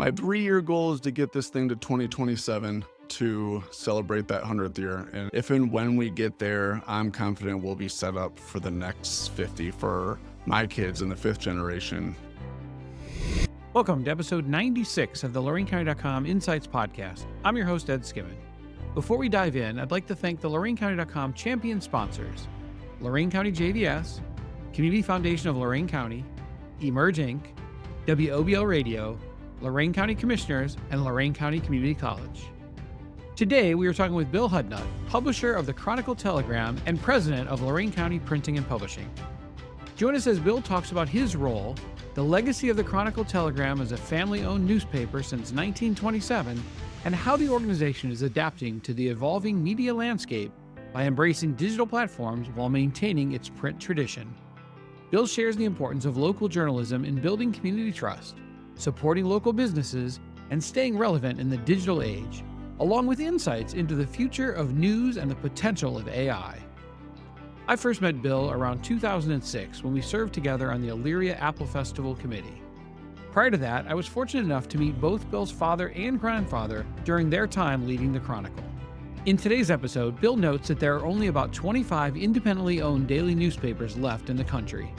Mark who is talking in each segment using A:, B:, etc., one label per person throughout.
A: My 3-year goal is to get this thing to 2027 to celebrate that 100th year. And if and when we get there, I'm confident we'll be set up for the next 50 for my kids in the 5th generation.
B: Welcome to episode 96 of the LorainCounty.com Insights Podcast. I'm your host, Ed Skimmon. Before we dive in, I'd like to thank the LorainCounty.com champion sponsors, Lorain County JVS, Community Foundation of Lorain County, Emerge Inc., WOBL Radio, Lorain County Commissioners, and Lorain County Community College. Today, we are talking with Bill Hudnutt, publisher of the Chronicle Telegram and president of Lorain County Printing and Publishing. Join us as Bill talks about his role, the legacy of the Chronicle Telegram as a family-owned newspaper since 1927, and how the organization is adapting to the evolving media landscape by embracing digital platforms while maintaining its print tradition. Bill shares the importance of local journalism in building community trust, supporting local businesses, and staying relevant in the digital age, along with insights into the future of news and the potential of AI. I first met Bill around 2006 when we served together on the Elyria Apple Festival Committee. Prior to that, I was fortunate enough to meet both Bill's father and grandfather during their time leading the Chronicle. In today's episode, Bill notes that there are only about 25 independently owned daily newspapers left in the country.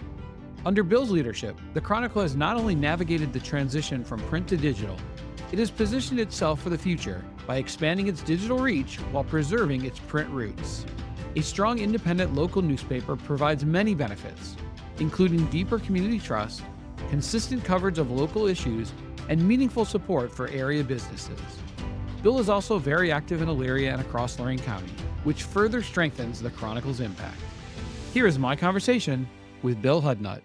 B: Under Bill's leadership, the Chronicle has not only navigated the transition from print to digital, it has positioned itself for the future by expanding its digital reach while preserving its print roots. A strong independent local newspaper provides many benefits, including deeper community trust, consistent coverage of local issues, and meaningful support for area businesses. Bill is also very active in Elyria and across Lorain County, which further strengthens the Chronicle's impact. Here is my conversation with Bill Hudnutt.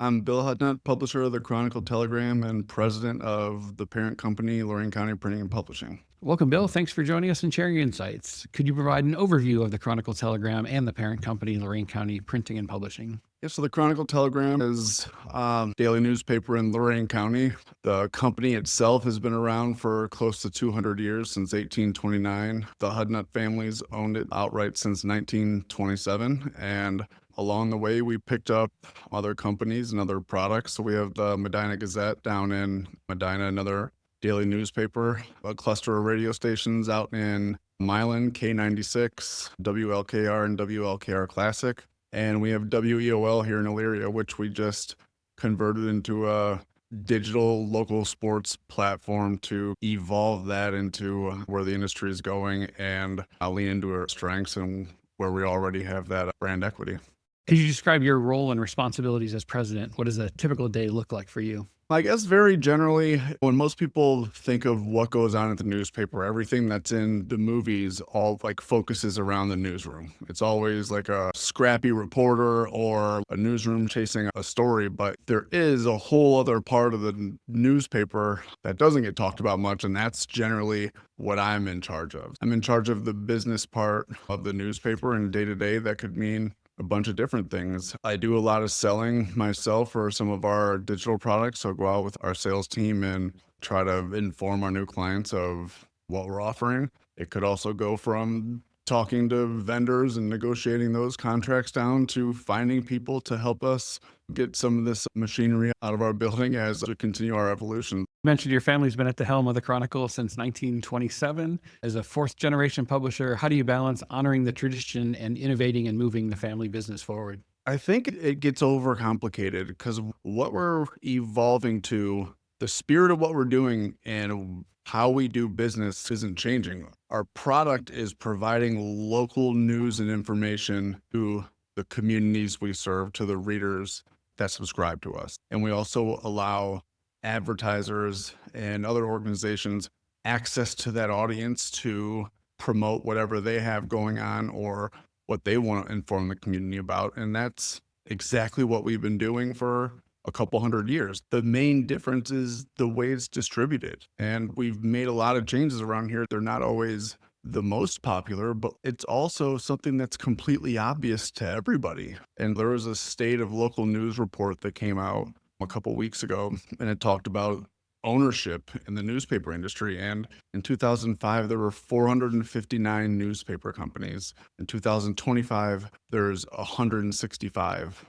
A: I'm Bill Hudnutt, publisher of the Chronicle Telegram and president of the parent company, Lorain County Printing and Publishing.
B: Welcome, Bill. Thanks for joining us and sharing your insights. Could you provide an overview of the Chronicle Telegram and the parent company, Lorain County Printing and Publishing?
A: Yeah, so the Chronicle Telegram is a daily newspaper in Lorain County. The company itself has been around for close to 200 years, since 1829. The Hudnutt families owned it outright since 1927, and along the way, we picked up other companies and other products. So we have the Medina Gazette down in Medina, another daily newspaper, a cluster of radio stations out in Milan, K96, WLKR, and WLKR Classic. And we have WEOL here in Elyria, which we just converted into a digital local sports platform to evolve that into where the industry is going and lean into our strengths and where we already have that brand equity.
B: Could you describe your role and responsibilities as president? What does a typical day look like for you?
A: I guess very generally, when most people think of what goes on at the newspaper, everything that's in the movies all focuses around the newsroom. It's always like a scrappy reporter or a newsroom chasing a story, but there is a whole other part of the newspaper that doesn't get talked about much, and that's generally what I'm in charge of. I'm in charge of the business part of the newspaper, and day-to-day that could mean a bunch of different things. I do a lot of selling myself for some of our digital products. So I go out with our sales team and try to inform our new clients of what we're offering. It could also go from talking to vendors and negotiating those contracts down to finding people to help us get some of this machinery out of our building as we continue our evolution.
B: You mentioned your family's been at the helm of the Chronicle since 1927. As a 4th generation publisher, how do you balance honoring the tradition and innovating and moving the family business forward?
A: I think it gets overcomplicated because what we're evolving to, the spirit of what we're doing and how we do business isn't changing. Our product is providing local news and information to the communities we serve, to the readers that subscribe to us. And we also allow advertisers and other organizations access to that audience to promote whatever they have going on or what they want to inform the community about. And that's exactly what we've been doing for a couple hundred years. The main difference is the way it's distributed. And we've made a lot of changes around here. They're not always the most popular, but it's also something that's completely obvious to everybody. And there was a state of local news report that came out a couple weeks ago, and it talked about ownership in the newspaper industry. And in 2005, there were 459 newspaper companies. In 2025, there's 165.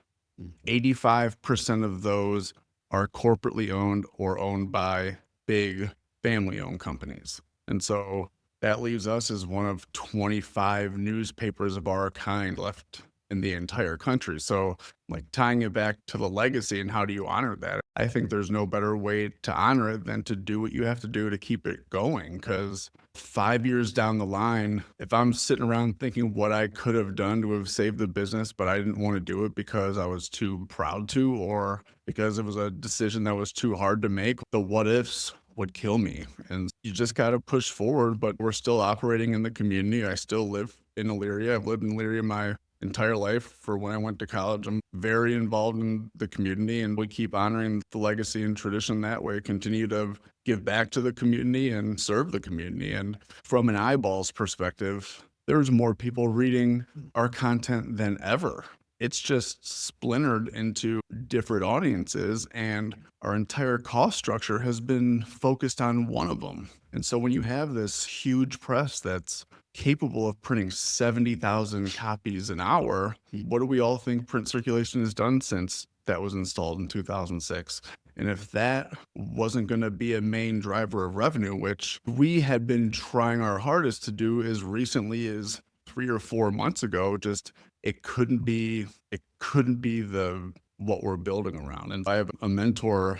A: 85% of those are corporately owned or owned by big family-owned companies. And so that leaves us as one of 25 newspapers of our kind left in the entire country. So, like, tying it back to the legacy and how do you honor that? I think there's no better way to honor it than to do what you have to do to keep it going. Because 5 years down the line, if I'm sitting around thinking what I could have done to have saved the business, but I didn't want to do it because I was too proud to, or because it was a decision that was too hard to make, the what ifs would kill me. And you just got to push forward. But we're still operating in the community. I still live in Elyria. I've lived in Elyria my entire life. For when I went to college, I'm very involved in the community, and we keep honoring the legacy and tradition that way, continue to give back to the community and serve the community. And from an eyeballs perspective, there's more people reading our content than ever. It's just splintered into different audiences, and our entire cost structure has been focused on one of them. And so when you have this huge press that's capable of printing 70,000 copies an hour, what do we all think print circulation has done since that was installed in 2006? And if that wasn't going to be a main driver of revenue, which we had been trying our hardest to do as recently as 3 or 4 months ago, just it couldn't be the what we're building around. And I have a mentor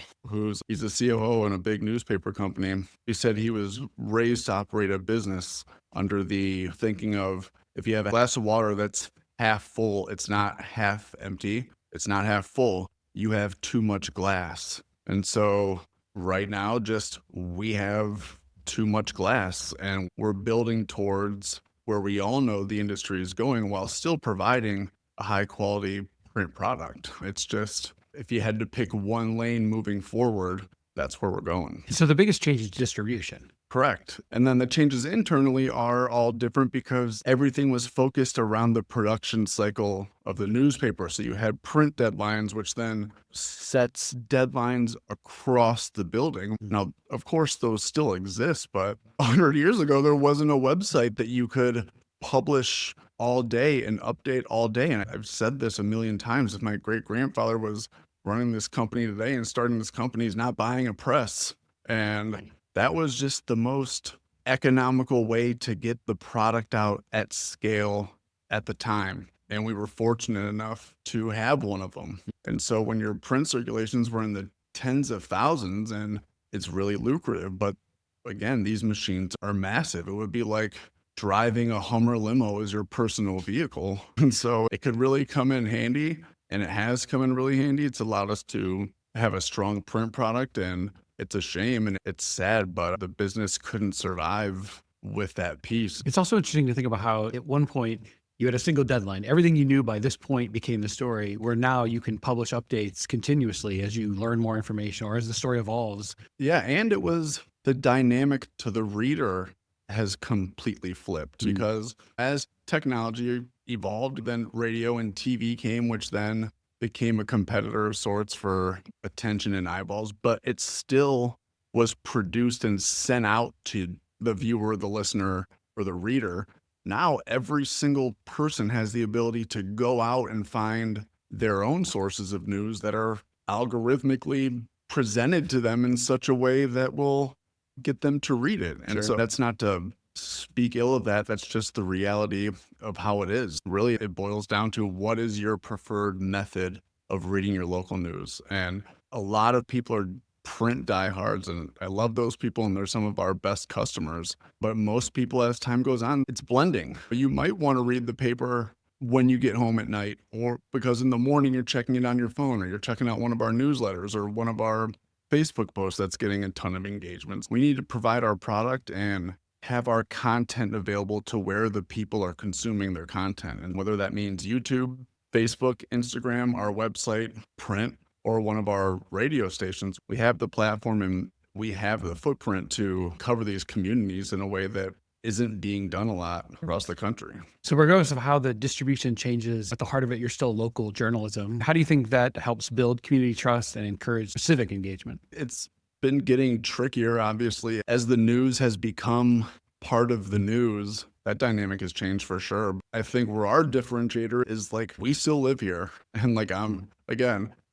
A: he's a COO in a big newspaper company. He said he was raised to operate a business under the thinking of, if you have a glass of water that's half full, it's not half empty, it's not half full, you have too much glass. And so right now, just we have too much glass, and we're building towards where we all know the industry is going while still providing a high quality print product. It's just, if you had to pick one lane moving forward, that's where we're going.
B: So the biggest change is distribution.
A: Correct. And then the changes internally are all different because everything was focused around the production cycle of the newspaper. So you had print deadlines, which then sets deadlines across the building. Now, of course, those still exist, but 100 years ago, there wasn't a website that you could publish all day and update all day. And I've said this a million times. If my great grandfather was running this company today and starting this company, he's not buying a press. And that was just the most economical way to get the product out at scale at the time. And we were fortunate enough to have one of them. And so when your print circulations were in the tens of thousands, and it's really lucrative, but again, these machines are massive. It would be like driving a Hummer limo as your personal vehicle. And so it could really come in handy, and it has come in really handy. It's allowed us to have a strong print product, and it's a shame and it's sad, but the business couldn't survive with that piece.
B: It's also interesting to think about how at one point you had a single deadline. Everything you knew by this point became the story, where now you can publish updates continuously as you learn more information or as the story evolves.
A: Yeah, and it was the dynamic to the reader has completely flipped because as technology evolved, then radio and TV came, which then became a competitor of sorts for attention and eyeballs, but it still was produced and sent out to the viewer, the listener, or the reader. Now every single person has the ability to go out and find their own sources of news that are algorithmically presented to them in such a way that will get them to read it. And so that's not to speak ill of that. That's just the reality of how it is. Really, it boils down to what is your preferred method of reading your local news. And a lot of people are print diehards, and I love those people, and they're some of our best customers. But most people, as time goes on, it's blending. You might want to read the paper when you get home at night, or because in the morning you're checking it on your phone, or you're checking out one of our newsletters or one of our Facebook posts that's getting a ton of engagements. We need to provide our product and have our content available to where the people are consuming their content. And whether that means YouTube, Facebook, Instagram, our website, print, or one of our radio stations, we have the platform and we have the footprint to cover these communities in a way that isn't being done a lot across the country.
B: So regardless of how the distribution changes, at the heart of it, you're still local journalism. How do you think that helps build community trust and encourage civic engagement?
A: It's been getting trickier, obviously. As the news has become part of the news, that dynamic has changed for sure. I think where our differentiator is, like, we still live here. And like,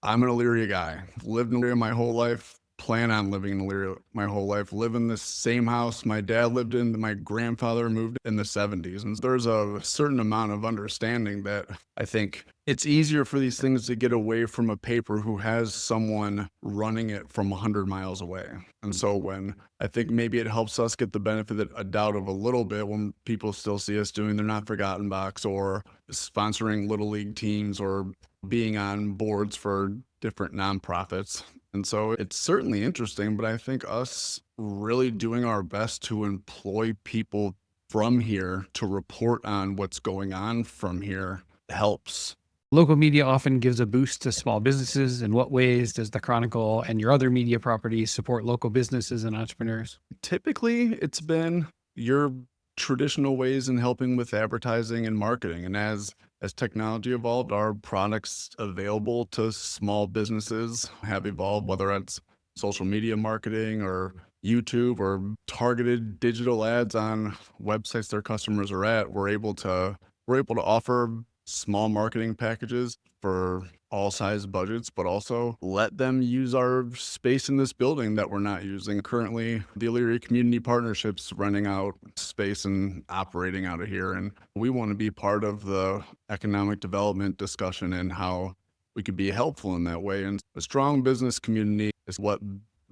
A: I'm an Elyria guy. Lived in Elyria my whole life. Plan on living in Elyria my whole life. Live in the same house my dad lived in. My grandfather moved in the 70s. And there's a certain amount of understanding that I think it's easier for these things to get away from a paper who has someone running it from 100 miles away. And so when I think maybe it helps us get the benefit of a doubt of a little bit when people still see us doing their Not Forgotten box or sponsoring little league teams or being on boards for different nonprofits. And so it's certainly interesting, but I think us really doing our best to employ people from here to report on what's going on from here helps.
B: Local media often gives a boost to small businesses. In what ways does the Chronicle and your other media properties support local businesses and entrepreneurs?
A: Typically, it's been your traditional ways in helping with advertising and marketing. And as technology evolved, our products available to small businesses have evolved, whether it's social media marketing or YouTube or targeted digital ads on websites their customers are at. We're able to offer small marketing packages for all size budgets, but also let them use our space in this building that we're not using. Currently, the Elyria Community Partnership's renting out space and operating out of here. And we want to be part of the economic development discussion and how we could be helpful in that way. And a strong business community is what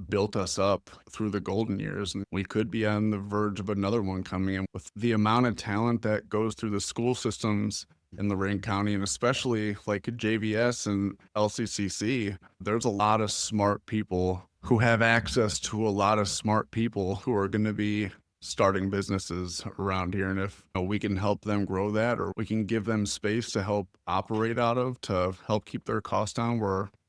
A: built us up through the golden years. And we could be on the verge of another one coming in with the amount of talent that goes through the school systems in Lorain County, and especially like JVS and LCCC. There's a lot of smart people who have access to a lot of smart people who are going to be starting businesses around here. And if we can help them grow that, or we can give them space to help operate out of, to help keep their costs down,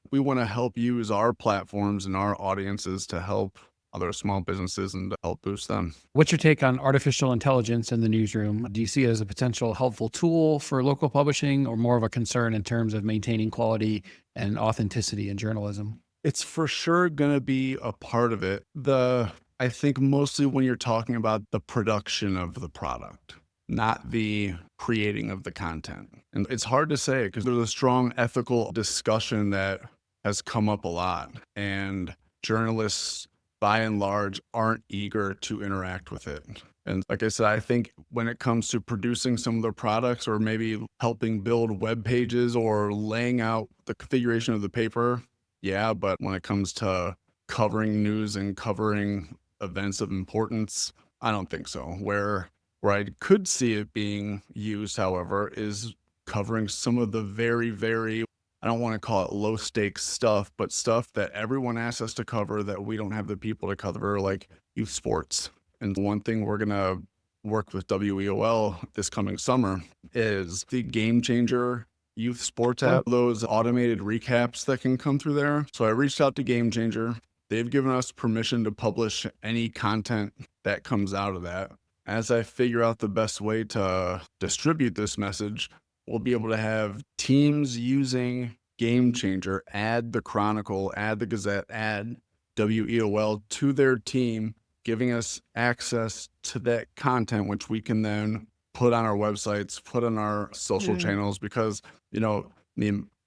A: we want to help use our platforms and our audiences to help other small businesses and to help boost them.
B: What's your take on artificial intelligence in the newsroom? Do you see it as a potential helpful tool for local publishing or more of a concern in terms of maintaining quality and authenticity in journalism?
A: It's for sure going to be a part of it. I think mostly when you're talking about the production of the product, not the creating of the content. And it's hard to say because there's a strong ethical discussion that has come up a lot. And journalists, by and large, aren't eager to interact with it. And like I said, I think when it comes to producing some of the products or maybe helping build web pages or laying out the configuration of the paper, yeah, but when it comes to covering news and covering events of importance, I don't think so. Where I could see it being used, however, is covering some of the very, very, I don't want to call it low stakes stuff, but stuff that everyone asks us to cover that we don't have the people to cover, like youth sports. And one thing we're going to work with WEOL this coming summer is the Game Changer youth sports app, those automated recaps that can come through there. So I reached out to Game Changer. They've given us permission to publish any content that comes out of that. As I figure out the best way to distribute this message, we'll be able to have teams using Game Changer add the Chronicle, add the Gazette, add WEOL to their team, giving us access to that content, which we can then put on our websites, put on our social channels, because,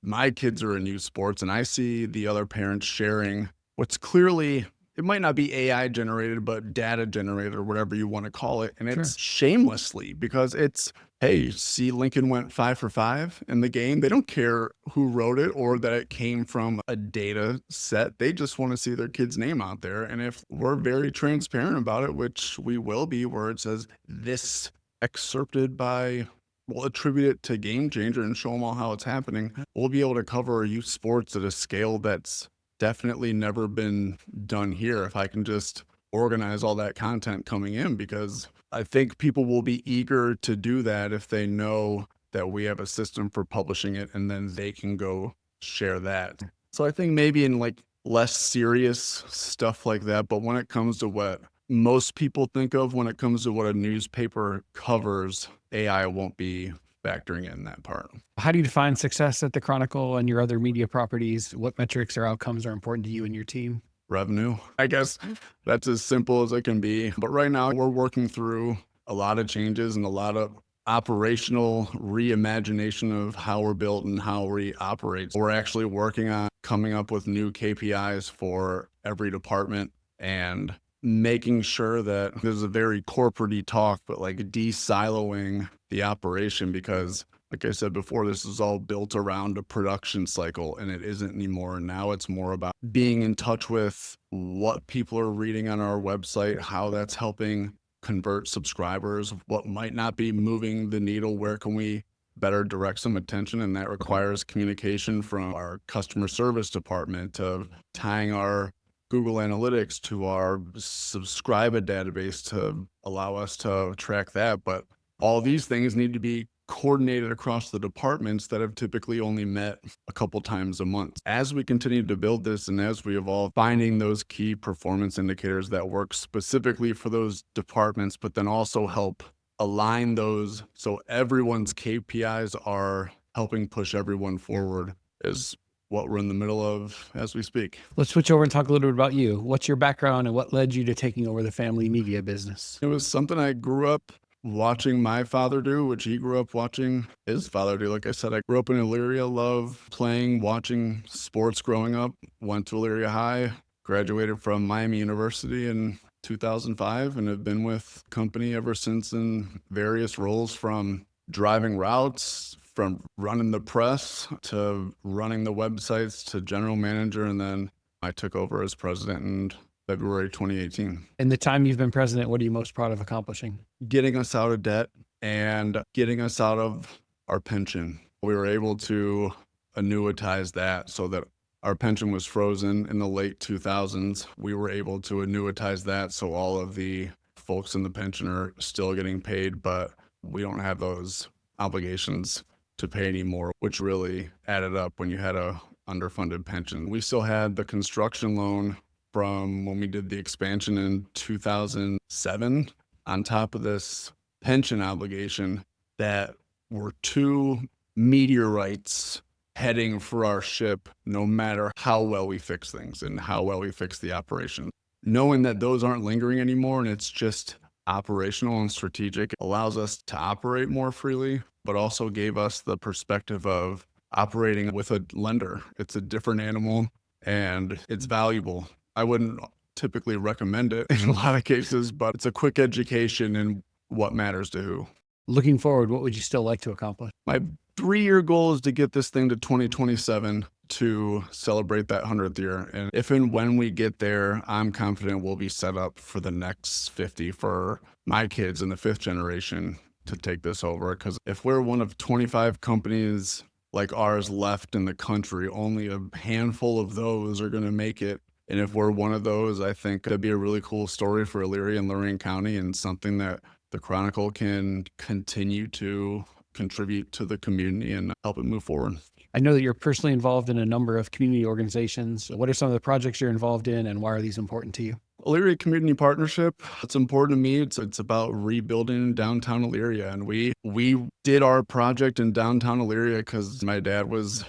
A: my kids are in youth sports and I see the other parents sharing what's clearly, it might not be AI generated, but data generated or whatever you want to call it. And it's shamelessly because it's, hey, see, Lincoln went 5 for 5 in the game. They don't care who wrote it or that it came from a data set. They just want to see their kid's name out there. And if we're very transparent about it, which we will be, where it says this excerpted by, we'll attribute it to Game Changer and show them all how it's happening, we'll be able to cover youth sports at a scale that's definitely never been done here if I can just organize all that content coming in, because I think people will be eager to do that if they know that we have a system for publishing it and then they can go share that. So I think maybe in like less serious stuff like that, but when it comes to what most people think of when it comes to what a newspaper covers, AI won't be factoring in that part.
B: How do you define success at the Chronicle and your other media properties? What metrics or outcomes are important to you and your team?
A: Revenue. I guess that's as simple as it can be. But right now we're working through a lot of changes and a lot of operational reimagination of how we're built and how we operate. We're actually working on coming up with new KPIs for every department and making sure that there's a very corporate-y talk, but like de-siloing the operation, because like I said before, this is all built around a production cycle and it isn't anymore. Now it's more about being in touch with what people are reading on our website, how that's helping convert subscribers, what might not be moving the needle, where can we better direct some attention, and that requires communication from our customer service department to tying our Google Analytics to our subscriber database to allow us to track that. But all these things need to be coordinated across the departments that have typically only met a couple times a month. As we continue to build this and as we evolve, finding those key performance indicators that work specifically for those departments, but then also help align those so everyone's KPIs are helping push everyone forward is what we're in the middle of as we speak.
B: Let's switch over and talk a little bit about you. What's your background and what led you to taking over the family media business?
A: It was something I grew up watching my father do, which he grew up watching his father do. Like I said, I grew up in Elyria, loved playing, watching sports growing up, went to Elyria High, graduated from Miami University in 2005, and have been with company ever since in various roles, from driving routes, from running the press to running the websites to general manager. And then I took over as president in February 2018.
B: In the time you've been president, what are you most proud of accomplishing?
A: Getting us out of debt and getting us out of our pension. We were able to annuitize that so that our pension was frozen in the late 2000s. We were able to annuitize that so all of the folks in the pension are still getting paid, but we don't have those obligations to pay anymore, which really added up when you had a underfunded pension. We still had the construction loan from when we did the expansion in 2007 on top of this pension obligation that were 2 meteorites heading for our ship, no matter how well we fix things and how well we fix the operation. Knowing that those aren't lingering anymore and it's just operational and strategic allows us to operate more freely, but also gave us the perspective of operating with a lender. It's a different animal and it's valuable. I wouldn't typically recommend it in a lot of cases, but it's a quick education in what matters to who.
B: Looking forward, what would you still like to accomplish?
A: My 3-year goal is to get this thing to 2027 to celebrate that 100th year. And if and when we get there, I'm confident we'll be set up for the next 50 for my kids in the 5th generation to take this over. Because if we're one of 25 companies like ours left in the country, only a handful of those are going to make it. And if we're one of those, I think that'd be a really cool story for Elyria and Lorain County, and something that the Chronicle can continue to contribute to the community and help it move forward.
B: I know that you're personally involved in a number of community organizations. What are some of the projects you're involved in, and why are these important to you?
A: Elyria Community Partnership, it's important to me. It's about rebuilding downtown Elyria. And we did our project in downtown Elyria because my dad was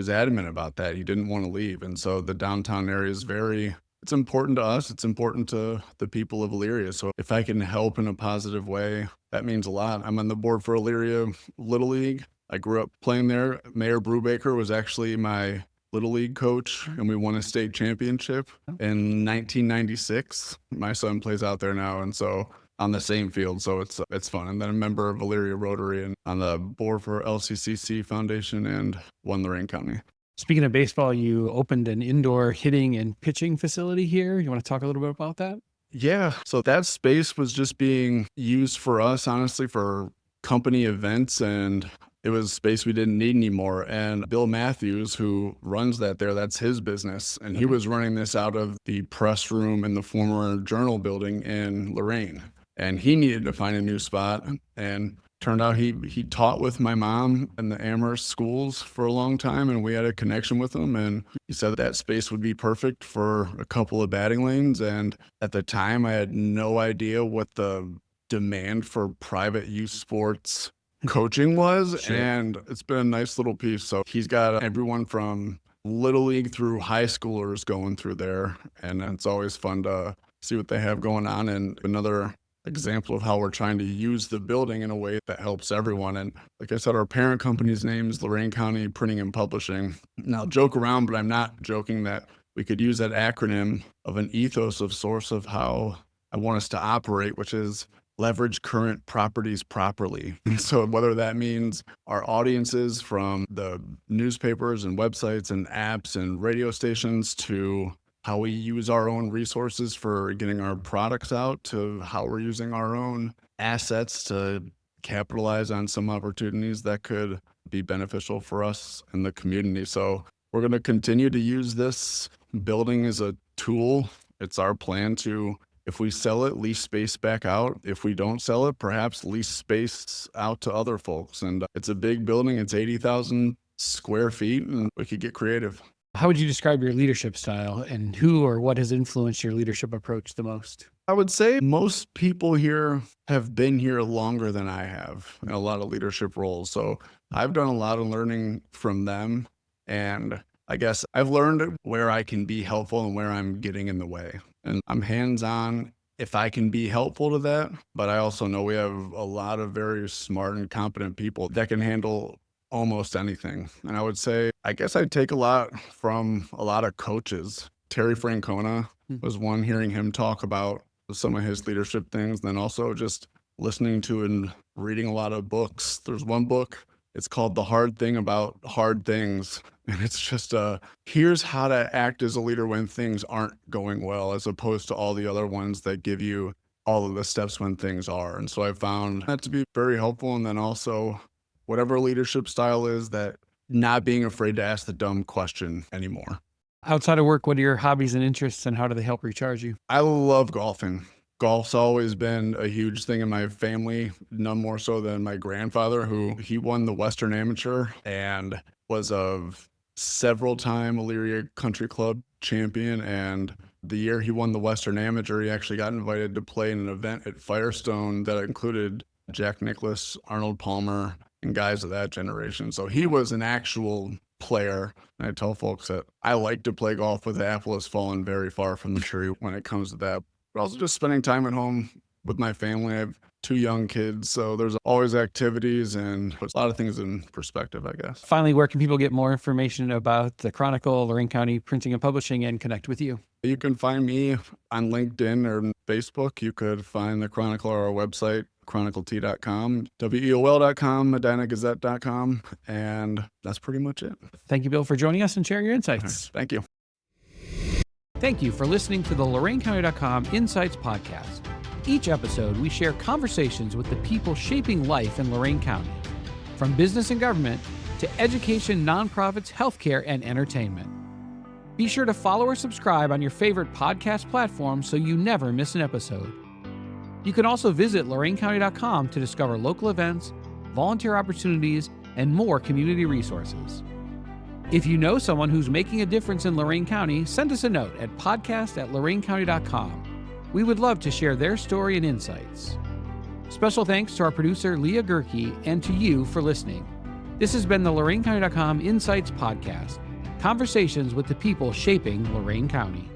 A: adamant about that. He didn't want to leave. And so the downtown area is it's important to us. It's important to the people of Elyria. So if I can help in a positive way, that means a lot. I'm on the board for Elyria Little League. I grew up playing there. Mayor Brubaker was actually my Little League coach, and we won a state championship in 1996. My son plays out there now, and so on the same field, so it's fun. And then a member of Elyria Rotary and on the board for LCCC Foundation and One Lorain County.
B: Speaking of baseball, you opened an indoor hitting and pitching facility here. You want to talk a little bit about that?
A: Yeah, so that space was just being used for us, honestly, for company events, and it was space we didn't need anymore. And Bill Matthews, who runs that's his business. And he was running this out of the press room in the former Journal building in Lorain. And he needed to find a new spot. And turned out he taught with my mom in the Amherst schools for a long time, and we had a connection with him. And he said that space would be perfect for a couple of batting lanes. And at the time, I had no idea what the demand for private youth sports coaching was. Sure. And it's been a nice little piece. So he's got everyone from Little League through high schoolers going through there, and it's always fun to see what they have going on. And another example of how we're trying to use the building in a way that helps everyone. And like I said, our parent company's name is Lorain County Printing and Publishing. Now, joke around, but I'm not joking that we could use that acronym of an ethos of source of how I want us to operate, which is leverage current properties properly. So whether that means our audiences from the newspapers and websites and apps and radio stations to how we use our own resources for getting our products out to how we're using our own assets to capitalize on some opportunities that could be beneficial for us and the community. So we're going to continue to use this building as a tool. It's our plan to, if we sell it, lease space back out. If we don't sell it, perhaps lease space out to other folks. And it's a big building. It's 80,000 square feet, and we could get creative.
B: How would you describe your leadership style, and who or what has influenced your leadership approach the most?
A: I would say most people here have been here longer than I have in a lot of leadership roles. So I've done a lot of learning from them. And I guess I've learned where I can be helpful and where I'm getting in the way. And I'm hands-on if I can be helpful to that. But I also know we have a lot of very smart and competent people that can handle almost anything. And I would say, I guess I take a lot from a lot of coaches. Terry Francona was one, hearing him talk about some of his leadership things, then also just listening to and reading a lot of books. There's one book, it's called The Hard Thing About Hard Things. And it's just, here's how to act as a leader when things aren't going well, as opposed to all the other ones that give you all of the steps when things are. And so I found that to be very helpful. And then also, whatever leadership style is, that not being afraid to ask the dumb question anymore.
B: Outside of work, what are your hobbies and interests, and how do they help recharge you?
A: I love golfing. Golf's always been a huge thing in my family, none more so than my grandfather, he won the Western Amateur and was a several-time Elyria Country Club champion. And the year he won the Western Amateur, he actually got invited to play in an event at Firestone that included Jack Nicklaus, Arnold Palmer, and guys of that generation. So he was an actual player. And I tell folks that I like to play golf, but the apple has fallen very far from the tree when it comes to that. But also just spending time at home with my family. I have 2 young kids, so there's always activities and puts a lot of things in perspective, I guess.
B: Finally, where can people get more information about the Chronicle, Lorain County Printing and Publishing, and connect with you?
A: You can find me on LinkedIn or Facebook. You could find the Chronicle or our website, chroniclet.com, weol.com, medinagazette.com, and that's pretty much it.
B: Thank you, Bill, for joining us and sharing your insights.
A: Thank you.
B: Thank you for listening to the LorainCounty.com Insights Podcast. Each episode, we share conversations with the people shaping life in Lorain County, from business and government to education, nonprofits, healthcare, and entertainment. Be sure to follow or subscribe on your favorite podcast platform so you never miss an episode. You can also visit LorainCounty.com to discover local events, volunteer opportunities, and more community resources. If you know someone who's making a difference in Lorain County, send us a note at podcast@LorainCounty.com. We would love to share their story and insights. Special thanks to our producer, Leah Gerke, and to you for listening. This has been the LorainCounty.com Insights Podcast, conversations with the people shaping Lorain County.